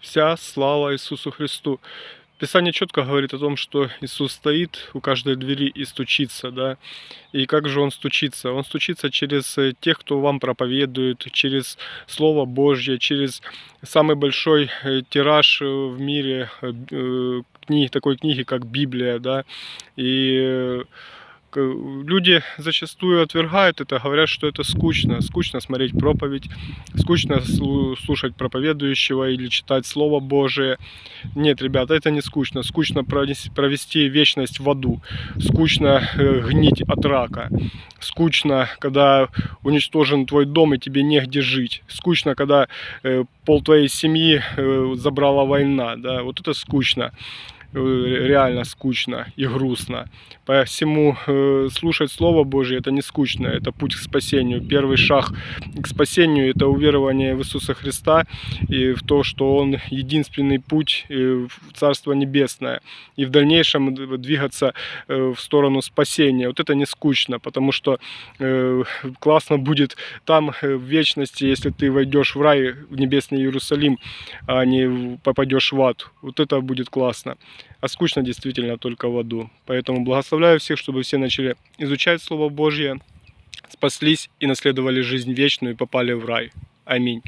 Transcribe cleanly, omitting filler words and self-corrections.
Вся слава Иисусу Христу. Писание четко говорит о том, что Иисус стоит у каждой двери и стучится, да. И как же Он стучится? Он стучится через тех, кто вам проповедует, через Слово Божье, через самый большой тираж в мире такой книги, как Библия, да. И люди зачастую отвергают это, говорят, что это скучно. Скучно смотреть проповедь, скучно слушать проповедующего или читать Слово Божие. Нет, ребята, это не скучно. Скучно провести вечность в аду. Скучно гнить от рака. Скучно, когда уничтожен твой дом и тебе негде жить. Скучно, когда пол твоей семьи забрала война. Да? Вот это скучно. Реально скучно и грустно. Посему слушать Слово Божье — это не скучно, это путь к спасению. Первый шаг к спасению — это уверование в Иисуса Христа и в то, что Он единственный путь в Царство Небесное. И в дальнейшем двигаться в сторону спасения. Вот это не скучно, потому что классно будет там в вечности, если ты войдешь в рай, в небесный Иерусалим, а не попадешь в ад. Вот это будет классно. А скучно действительно только в аду. Поэтому благословляю всех, чтобы все начали изучать Слово Божье, спаслись и наследовали жизнь вечную и попали в рай. Аминь.